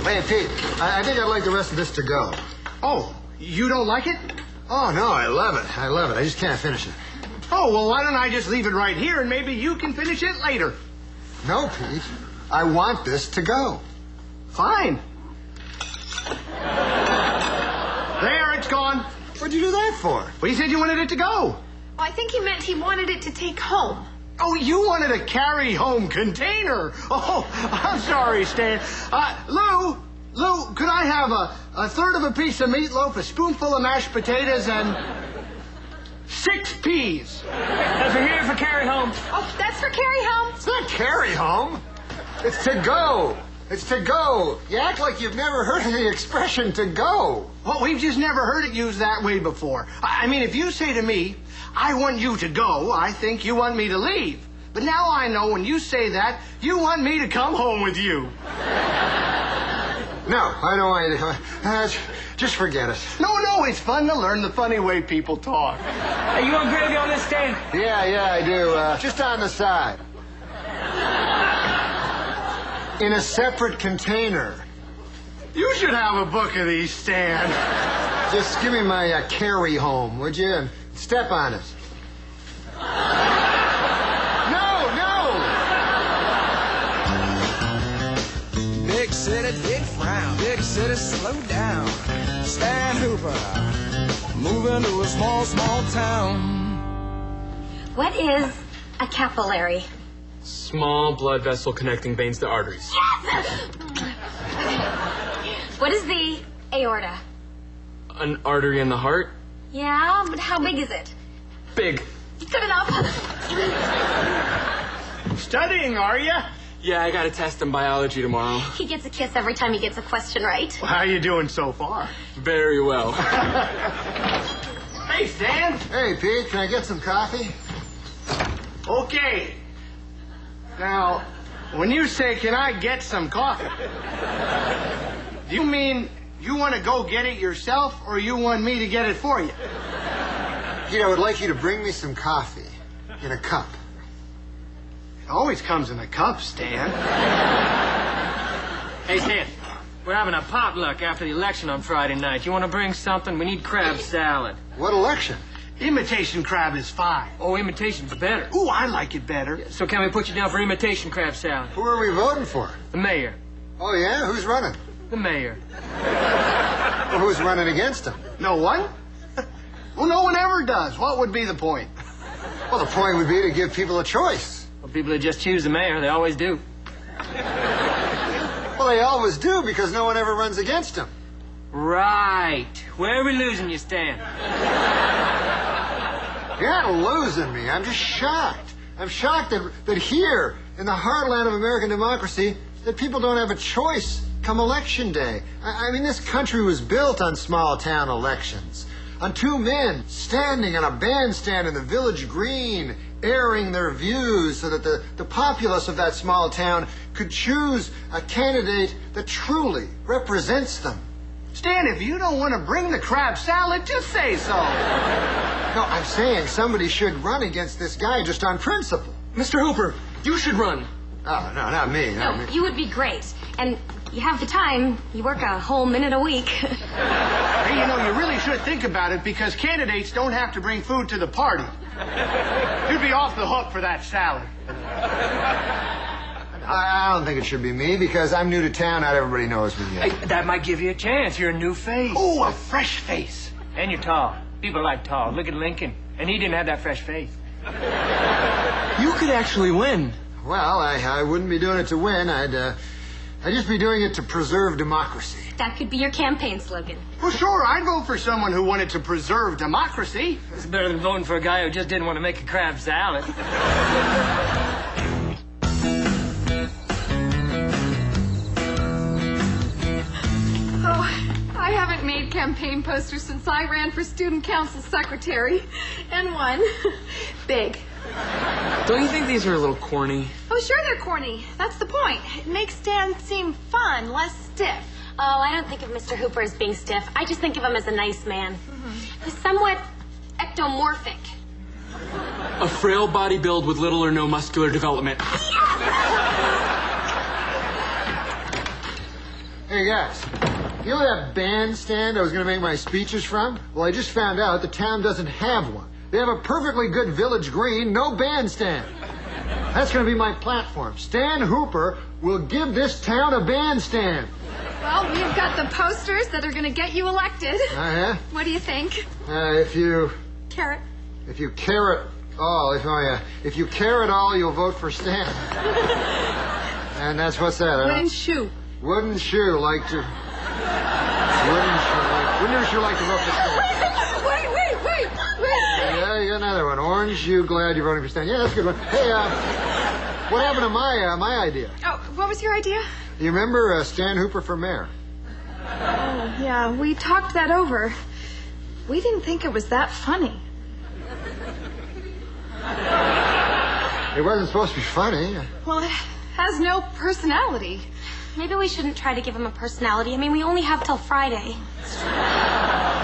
Hey, Pete, I think I'd like the rest of this to go. Oh, you don't like it? Oh, no, I love it. I love it. I just can't finish it. Oh, well, why don't I just leave it right here and maybe you can finish it later? No, Pete. I want this to go. Fine. There, it's gone. What'd you do that for? Well, you said you wanted it to go. Well, I think he meant he wanted it to take home. Oh, you wanted a carry-home container. Oh, I'm sorry, Stan. Lou, could I have a third of a piece of meatloaf, a spoonful of mashed potatoes, and 6 peas? Those are here for carry home. Oh, that's for carry home. It's not carry home. It's to go. It's to go. You act like you've never heard of the expression to go. Well, we've just never heard it used that way before. I mean, if you say to me, I want you to go, I think you want me to leave. But now I know when you say that, you want me to come home with you. No, I don't want you to. Just forget it. No, it's fun to learn the funny way people talk. Hey, you want gravy on this, Stan? Yeah, I do. Just on the side. In a separate container. You should have a book of these, Stan. Just give me my carry home, would you? And step on it. No! Big city, big frown. Big city, slow down. Stan Hooper, moving to a small, small town. What is a capillary? Small blood vessel connecting veins to arteries. Yes! What is the aorta? An artery in the heart? Yeah, but how big is it? Big. Good enough. Studying, are you? Yeah, I got a test in biology tomorrow. He gets a kiss every time he gets a question right. Well, how you doing so far? Very well. Hey, Stan. Hey, Pete, can I get some coffee? Okay. Now, when you say, can I get some coffee, do you mean you want to go get it yourself or you want me to get it for you? Pete, I would like you to bring me some coffee in a cup. It always comes in a cup, Stan. Hey, Stan, we're having a potluck after the election on Friday night. You want to bring something? We need crab salad. What election? Imitation crab is fine. Oh, imitation's better. Ooh, I like it better. So can we put you down for imitation crab salad? Who are we voting for? The mayor. Oh, yeah? Who's running? The mayor. Well, who's running against him? No one? Well, no one ever does. What would be the point? Well, the point would be to give people a choice. Well, people that just choose the mayor, they always do. Well, they always do because no one ever runs against him. Right. Where are we losing you, Stan? You're not losing me. I'm just shocked. I'm shocked that here, in the heartland of American democracy, that people don't have a choice come election day. I mean, this country was built on small-town elections, on 2 men standing on a bandstand in the village green, airing their views so that the populace of that small town could choose a candidate that truly represents them. Stan, if you don't want to bring the crab salad, just say so. No, I'm saying somebody should run against this guy just on principle. Mr. Hooper, you should run. Oh, no, not me. No, you would be great. And you have the time. You work a whole minute a week. Hey, you know, you really should think about it because candidates don't have to bring food to the party. You'd be off the hook for that salad. I don't think it should be me because I'm new to town. Not everybody knows me yet. Hey, that might give you a chance. You're a new face. Oh, a fresh face. And you're tall. People like tall. Look at Lincoln. And he didn't have that fresh face. You could actually win. Well, I wouldn't be doing it to win. I'd just be doing it to preserve democracy. That could be your campaign slogan. Well, sure, I'd vote for someone who wanted to preserve democracy. It's better than voting for a guy who just didn't want to make a crab salad. I haven't made campaign posters since I ran for student council secretary. And won. Big. Don't you think these are a little corny? Oh, sure they're corny. That's the point. It makes Stan seem fun, less stiff. Oh, I don't think of Mr. Hooper as being stiff. I just think of him as a nice man. Who's somewhat ectomorphic. A frail body build with little or no muscular development. Hey, Hey, guys. You know that bandstand I was going to make my speeches from? Well, I just found out the town doesn't have one. They have a perfectly good village green, no bandstand. That's going to be my platform. Stan Hooper will give this town a bandstand. Well, we've got the posters that are going to get you elected. Uh-huh. What do you think? If you Carrot. care at all, if you care at all, you'll vote for Stan. And that's what's that? Wooden shoe. Wooden shoe like to. Wouldn't you like to vote for Stan? Wait. Yeah, you got another one. Orange, you glad you're voting for Stan? Yeah, that's a good one. Hey, what happened to my idea? Oh, what was your idea? Do you remember Stan Hooper for mayor? Oh, yeah, we talked that over. We didn't think it was that funny. It wasn't supposed to be funny. Well, it has no personality. Maybe we shouldn't try to give him a personality. I mean, we only have till Friday.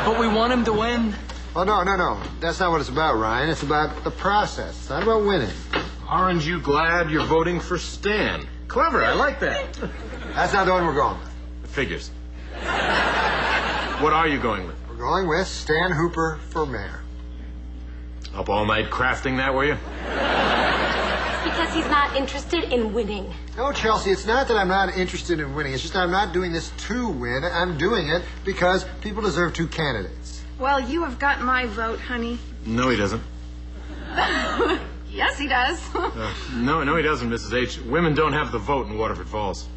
But we want him to win. Oh, no. That's not what it's about, Ryan. It's about the process. It's not about winning. Aren't you glad you're voting for Stan? Clever, I like that. That's not the one we're going with. It figures. What are you going with? We're going with Stan Hooper for mayor. Up all night crafting that, were you? Because he's not interested in winning. No, Chelsea, it's not that I'm not interested in winning. It's just that I'm not doing this to win. I'm doing it because people deserve two candidates. Well, you have got my vote, honey. No, he doesn't. Yes, he does. No, he doesn't, Mrs. H. Women don't have the vote in Waterford Falls.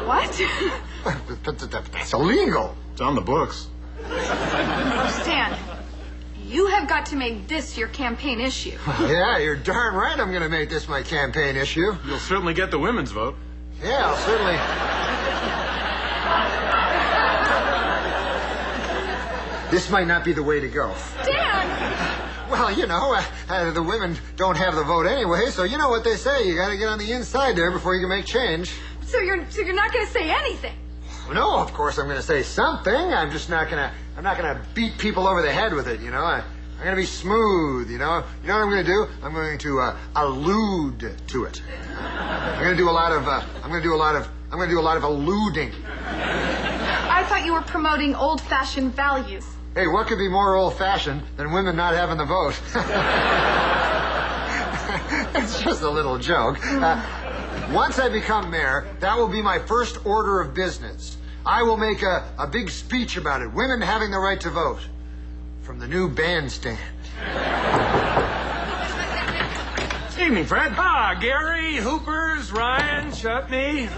What? That's illegal. It's on the books. Stan, you have got to make this your campaign issue. Yeah, you're darn right I'm going to make this my campaign issue. You'll certainly get the women's vote. Yeah, I'll certainly... This might not be the way to go. Stan! Well, the women don't have the vote anyway, so you know what they say. You got to get on the inside there before you can make change. So you're not going to say anything? No, of course I'm going to say something. I'm just not going to beat people over the head with it, I'm going to be smooth, You know what I'm going to do? I'm going to allude to it. I'm going to do a lot of alluding. I thought you were promoting old-fashioned values. Hey, what could be more old-fashioned than women not having the vote? It's just a little joke. Once I become mayor, that will be my first order of business. I will make a big speech about it. Women having the right to vote. From the new bandstand. Evening, Fred. Ah, Gary, Hoopers, Ryan, Chutney.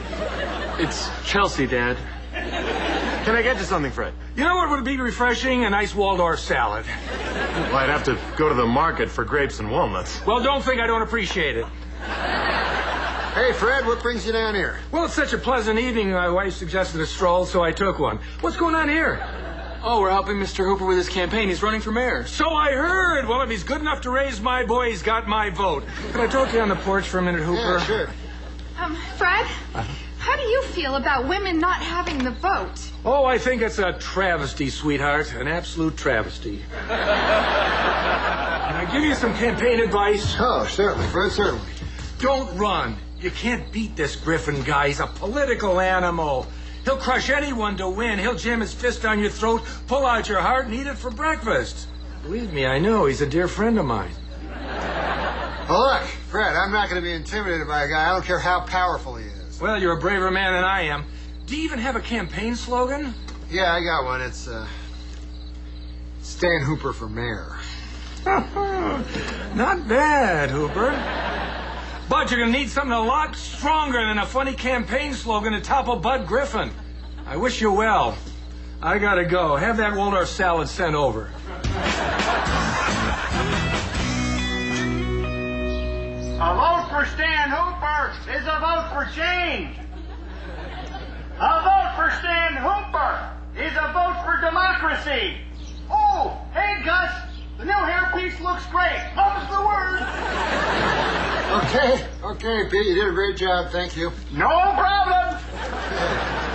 It's Chelsea, Dad. Can I get you something, Fred? You know what would be refreshing? A nice Waldorf salad. Well, I'd have to go to the market for grapes and walnuts. Well, don't think I don't appreciate it. Hey, Fred, what brings you down here? Well, it's such a pleasant evening. My wife suggested a stroll, so I took one. What's going on here? Oh, we're helping Mr. Hooper with his campaign. He's running for mayor. So I heard. Well, if he's good enough to raise my boy, he's got my vote. Can I talk to you on the porch for a minute, Hooper? Yeah, sure. Fred, how do you feel about women not having the vote? Oh, I think it's a travesty, sweetheart. An absolute travesty. Can I give you some campaign advice? Oh, certainly, Fred, certainly. Don't run. You can't beat this Griffin guy. He's a political animal. He'll crush anyone to win. He'll jam his fist down your throat, pull out your heart, and eat it for breakfast. Believe me, I know. He's a dear friend of mine. Well, look, Fred, I'm not going to be intimidated by a guy. I don't care how powerful he is. Well, you're a braver man than I am. Do you even have a campaign slogan? Yeah, I got one. It's, Stan Hooper for mayor. Not bad, Hooper. But you're going to need something a lot stronger than a funny campaign slogan to topple Bud Griffin. I wish you well. I got to go. Have that Waldorf salad sent over. A vote for Stan Hooper is a vote for change. A vote for Stan Hooper is a vote for democracy. Oh, hey, Gus, the new hairpiece looks great. Mum's the word. Okay, Pete, you did a great job. Thank you. No problem.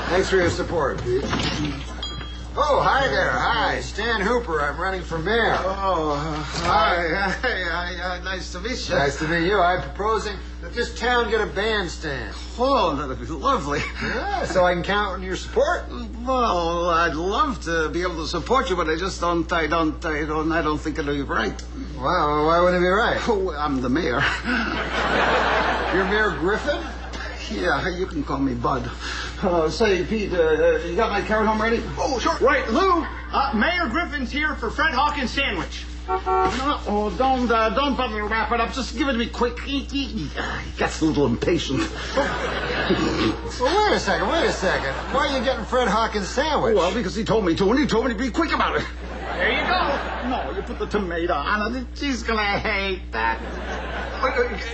Thanks for your support, Pete. Oh, hi there. Hi, Stan Hooper. I'm running for mayor. Oh, hi. Nice to meet you. Nice to meet you. I'm proposing that this town get a bandstand. Oh, that'd be lovely. Yeah, so I can count on your support. Well, I'd love to be able to support you, but I just don't. I don't think it'll be right. Wow, why wouldn't it be right? Oh, I'm the mayor. You're Mayor Griffin? Yeah, you can call me Bud. Say, Pete, you got my carrot home ready? Oh, sure. Right, Lou, Mayor Griffin's here for Fred Hawkins' sandwich. Oh, don't bother to wrap it up. Just give it to me quick. He gets a little impatient. Well, wait a second. Why are you getting Fred Hawkins' sandwich? Well, because he told me to, and he told me to be quick about it. There you go. No, you put the tomato on it. She's gonna hate that.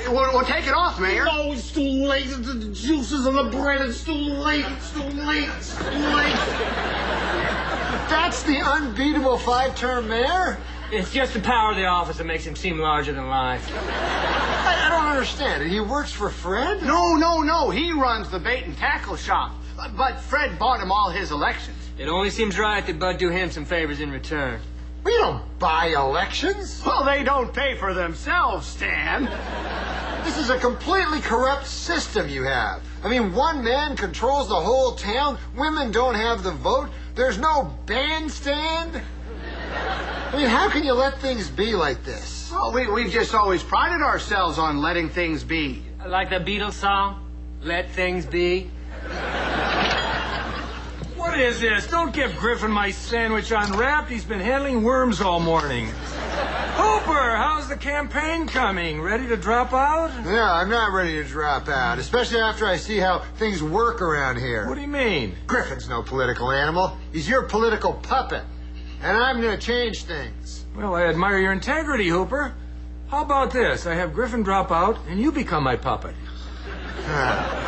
We'll take it off, Mayor. No, it's too late. The juices on the bread. It's too late. That's the unbeatable 5-term mayor? It's just the power of the office that makes him seem larger than life. I don't understand it. He works for Fred? No. He runs the bait and tackle shop. But Fred bought him all his elections. It only seems right that Bud do him some favors in return. We don't buy elections. Well, they don't pay for themselves, Stan. This is a completely corrupt system you have. I mean, one man controls the whole town. Women don't have the vote. There's no bandstand. I mean, how can you let things be like this? Well, we've just always prided ourselves on letting things be. Like the Beatles song, Let Things Be. What is this? Don't give Griffin my sandwich unwrapped. He's been handling worms all morning. Hooper, how's the campaign coming? Ready to drop out? Yeah, I'm not ready to drop out, especially after I see how things work around here. What do you mean? Griffin's no political animal. He's your political puppet. And I'm going to change things. Well, I admire your integrity, Hooper. How about this? I have Griffin drop out, and you become my puppet.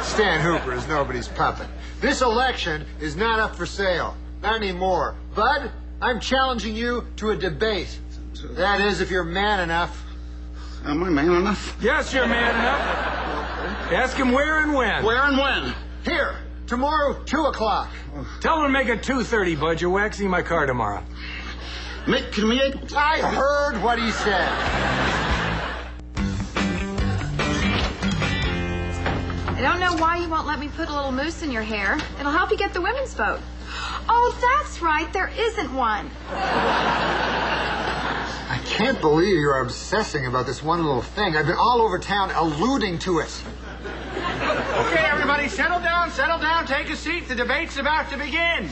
Stan Hooper is nobody's puppet. This election is not up for sale. Not anymore. Bud, I'm challenging you to a debate. That is, if you're man enough. Am I man enough? Yes, you're man enough. Ask him where and when. Where and when? Here, tomorrow, 2 o'clock. Tell him to make it 2:30, Bud. You're waxing my car tomorrow. Can we... I heard what he said. I don't know why you won't let me put a little mousse in your hair. It'll help you get the women's vote. Oh, that's right. There isn't one. I can't believe you're obsessing about this one little thing. I've been all over town alluding to it. Okay, everybody, settle down, take a seat. The debate's about to begin.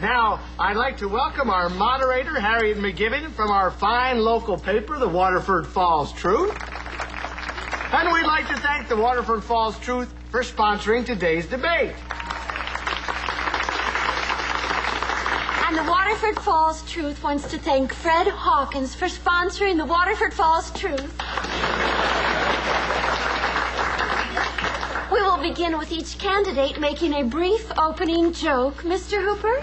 Now, I'd like to welcome our moderator, Harriet McGibbon, from our fine local paper, the Waterford Falls Truth. And we'd like to thank the Waterford Falls Truth for sponsoring today's debate. And the Waterford Falls Truth wants to thank Fred Hawkins for sponsoring the Waterford Falls Truth. We will begin with each candidate making a brief opening joke. Mr. Hooper?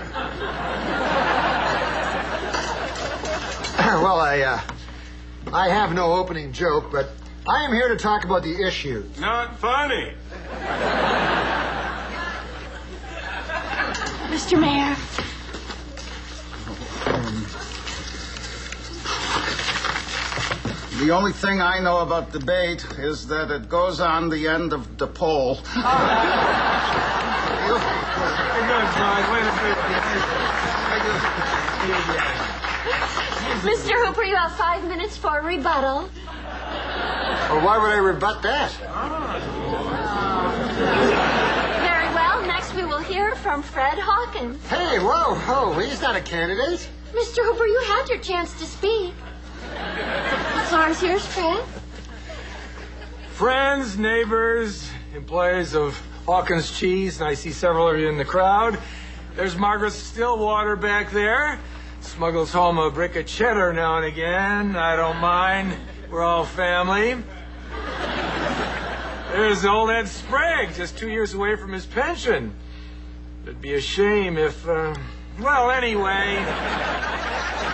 Well, I have no opening joke, but I am here to talk about the issues. Not funny. Mr. Mayor. The only thing I know about debate is that it goes on the end of the pole. Mr. Hooper, you have 5 minutes for rebuttal. Well, why would I rebut that? Very well. Next, we will hear from Fred Hawkins. Hey, whoa, he's not a candidate. Mr. Hooper, you had your chance to speak. The floor is yours, Fred. Friends, neighbors, employees of Hawkins Cheese, and I see several of you in the crowd. There's Margaret Stillwater back there. Smuggles home a brick of cheddar now and again. I don't mind. We're all family. There's old Ed Sprague, just 2 years away from his pension. It'd be a shame if, well, anyway.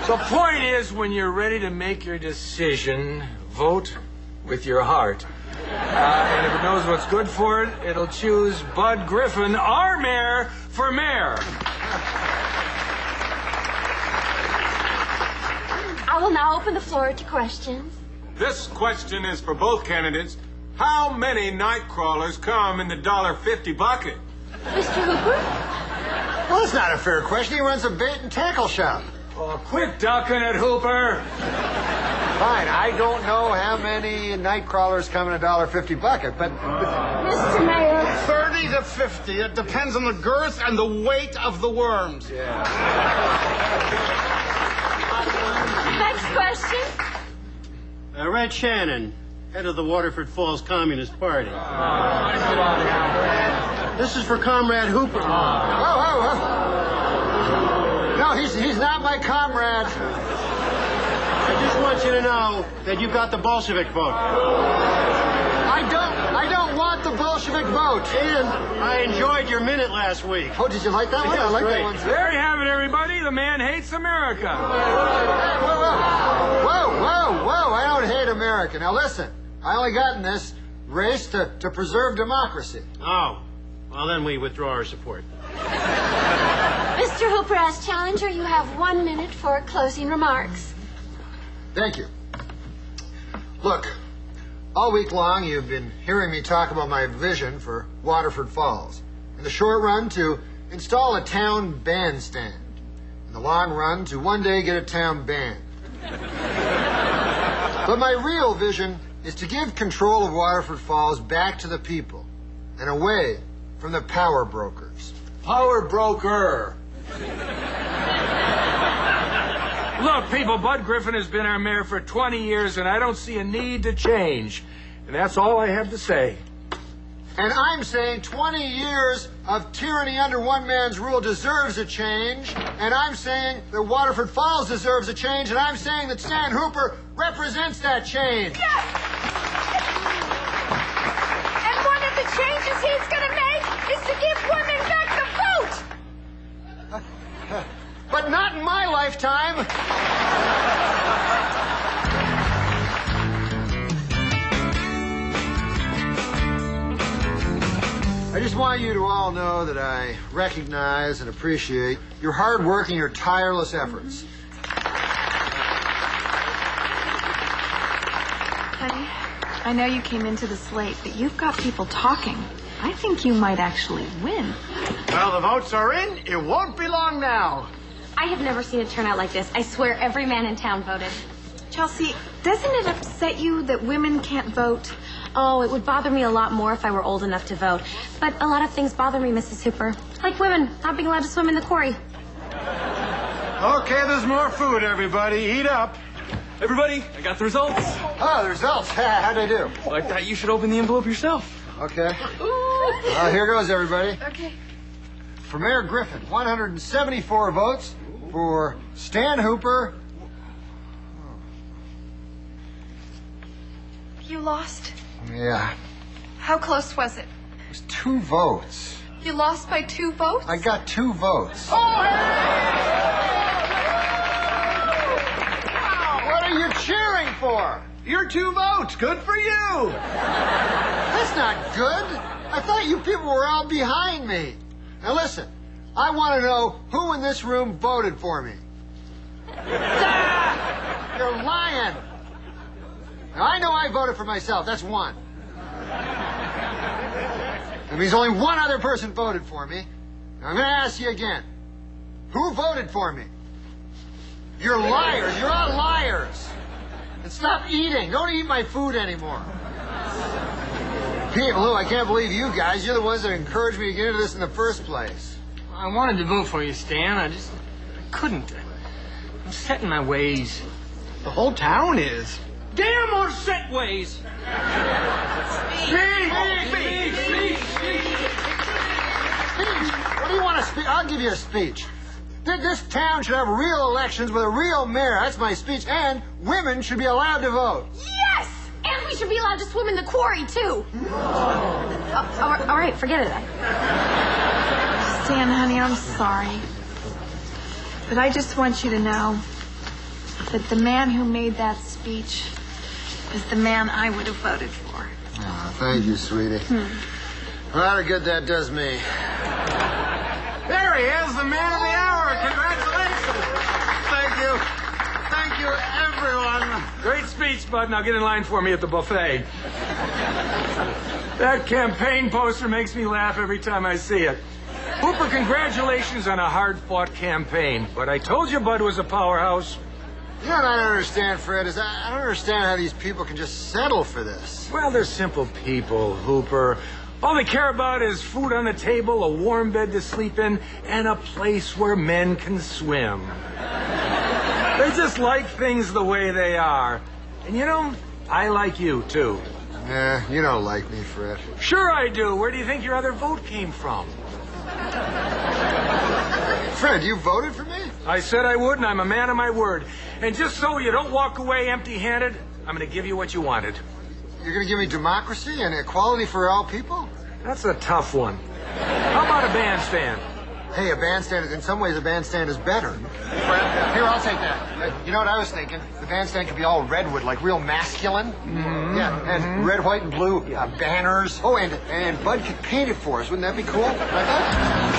The point is, when you're ready to make your decision, vote with your heart. And if it knows what's good for it, it'll choose Bud Griffin, our mayor, for mayor. I will now open the floor to questions. This question is for both candidates. How many night crawlers come in the $1.50 bucket? Mr. Hooper? Well, that's not a fair question. He runs a bait and tackle shop. Oh, quit ducking it, Hooper. Fine, I don't know how many night crawlers come in a $1.50 bucket, but Mr. Mayor? 30 to 50. It depends on the girth and the weight of the worms. Next question. Red Shannon, head of the Waterford Falls Communist Party. This is for Comrade Hooper. whoa. No, he's not my comrade. I just want you to know that you got the Bolshevik vote. I don't want the Bolshevik vote. And I enjoyed your minute last week. Oh, did you like that one? I like that one. There you have it, everybody. The man hates America. Whoa. I don't hate America. Now, listen. I only got in this race to preserve democracy. Oh, well, then we withdraw our support. Mr. Hooper, as challenger, you have 1 minute for closing remarks. Thank you. Look, all week long you've been hearing me talk about my vision for Waterford Falls. In the short run, to install a town bandstand. In the long run, to one day get a town band. But my real vision is to give control of Waterford Falls back to the people and away from the power brokers. Power broker. Look, people, Bud Griffin has been our mayor for 20 years, and I don't see a need to change. And that's all I have to say. And I'm saying 20 years of tyranny under one man's rule deserves a change. And I'm saying that Waterford Falls deserves a change. And I'm saying that Stan Hooper represents that change. Yes! And one of the changes he's going to make is to give women back the vote. But not in my lifetime. I just want you to all know that I recognize and appreciate your hard work and your tireless efforts. Honey, I know you came into this late, but you've got people talking. I think you might actually win. Well, the votes are in. It won't be long now. I have never seen a turnout like this. I swear every man in town voted. Chelsea, doesn't it upset you that women can't vote? Oh, it would bother me a lot more if I were old enough to vote. But a lot of things bother me, Mrs. Hooper. Like women not being allowed to swim in the quarry. Okay, there's more food, everybody. Eat up. Everybody, I got the results. Oh, the results. How'd I do? Well, I thought you should open the envelope yourself. Okay. Here goes, everybody. Okay. For Mayor Griffin, 174 votes. For Stan Hooper. You lost. Yeah, How close was it? it was 2 votes. You lost by 2 votes? I got 2 votes. Oh, What are you cheering for? your 2 votes. Good for you. That's not good. I thought you people were all behind me. Now listen, I want to know who in this room voted for me. You're lying. Now, I know I voted for myself. That's 1. That means only 1 other person voted for me. Now, I'm going to ask you again. Who voted for me? You're liars. You're all liars. And stop eating. Don't eat my food anymore. Pete and Lou, I can't believe you guys. You're the ones that encouraged me to get into this in the first place. I wanted to vote for you, Stan. I couldn't. I'm set in my ways. The whole town is. Damn or set ways! Speech! What do you want to speak? I'll give you a speech. This town should have real elections with a real mayor. That's my speech. And women should be allowed to vote. Yes! And we should be allowed to swim in the quarry, too. All right, forget it. Stan, honey, I'm sorry. But I just want you to know that the man who made that speech is the man I would have voted for. Oh, thank you, sweetie. A lot of good that does me. There he is, the man of the hour. Congratulations. Thank you. Thank Thank you, everyone. Great speech, Bud. Now get in line for me at the buffet. That campaign poster makes me laugh every time I see it. Hooper, congratulations on a hard-fought campaign. But I told you Bud was a powerhouse. You know what I don't understand, Fred, is I don't understand how these people can just settle for this. Well, they're simple people, Hooper. All they care about is food on the table, a warm bed to sleep in, and a place where men can swim. They just like things the way they are. And you know, I like you, too. Yeah, you don't like me, Fred. Sure I do. Where do you think your other vote came from? Fred, you voted for me? I said I would, and I'm a man of my word. And just so you don't walk away empty-handed, I'm going to give you what you wanted. You're going to give me democracy and equality for all people? That's a tough one. How about a bandstand? Hey, a bandstand, in some ways, a bandstand is better. Fred, here, I'll take that. You know what I was thinking? The bandstand could be all redwood, like real masculine. Mm-hmm. Yeah, and red, white, and blue banners. Oh, and Bud could paint it for us. Wouldn't that be cool? Like that?